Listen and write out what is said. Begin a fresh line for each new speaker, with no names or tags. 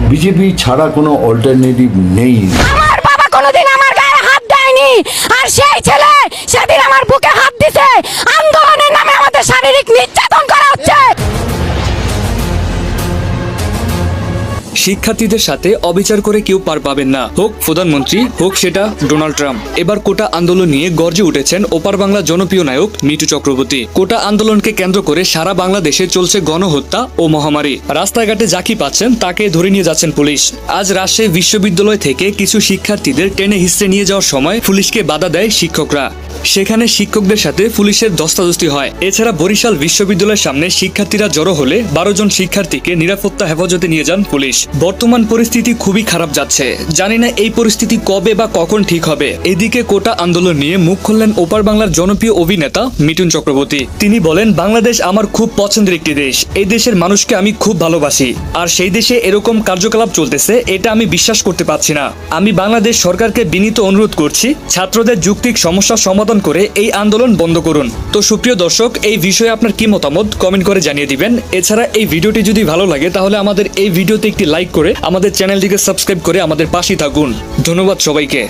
BJP ছাড়া কোনো alternative নেই।
আমার বাবা কোনোদিন আমার গায়ে হাত দেয়নি, আর সেই ছেলে সেদিন আমার বুকে হাত দিছে। আন্দোলনের নামে আমাদের শারীরিক নির্যাতন করা হচ্ছে।
শিক্ষার্থীদের সাথে অবিচার করে কেউ পার পাবেন না, হোক প্রধানমন্ত্রী, হোক সেটা ডোনাল্ড ট্রাম্প। এবার কোটা আন্দোলন নিয়ে গর্জে উঠেছেন ওপার বাংলার জনপ্রিয় নায়ক মিঠু চক্রবর্তী। কোটা আন্দোলনকে কেন্দ্র করে সারা বাংলাদেশে চলছে গণহত্যা ও মহামারী। রাস্তাঘাটে যাকে পাচ্ছেন তাকে ধরে নিয়ে যাচ্ছেন পুলিশ। আজ রাজশাহী বিশ্ববিদ্যালয় থেকে কিছু শিক্ষার্থীদের টেনে হিস্ট্রে নিয়ে যাওয়ার সময় পুলিশকে বাধা দেয় শিক্ষকরা। সেখানে শিক্ষকদের সাথে পুলিশের ধস্তাধস্তি হয়। এছাড়া বরিশাল বিশ্ববিদ্যালয়ের সামনে শিক্ষার্থীরা জড়ো হলে 12 জন শিক্ষার্থীকে নিরাপত্তা হেফাজতে নিয়ে যান পুলিশ। বর্তমান পরিস্থিতি খুবই খারাপ যাচ্ছে, জানি না এই পরিস্থিতি কবে বা কখন ঠিক হবে। এদিকে কোটা আন্দোলন নিয়ে মুখ খুললেন ওপার বাংলার জনপ্রিয় অভিনেতা মিঠুন চক্রবর্তী। তিনি বলেন, বাংলাদেশ আমার খুব পছন্দের একটি দেশ, এই দেশের মানুষকে আমি খুব ভালোবাসি, আর সেই দেশে এরকম কার্যকলাপ চলতেছে এটা আমি বিশ্বাস করতে পারছি না। আমি বাংলাদেশ সরকারকে বিনীত অনুরোধ করছি, ছাত্রদের যৌক্তিক সমস্যা সমাধান করে এই আন্দোলন বন্ধ করুন। তো সুপ্রিয় দর্শক, এই বিষয়ে আপনার কি মতামত কমেন্ট করে জানিয়ে দিবেন। এছাড়া এই ভিডিওটি যদি ভালো লাগে তাহলে আমাদের এই ভিডিওতে একটি লাইক করে আমাদের চ্যানেলটিকে সাবস্ক্রাইব করে আমাদের পাশে থাকুন। ধন্যবাদ সবাইকে।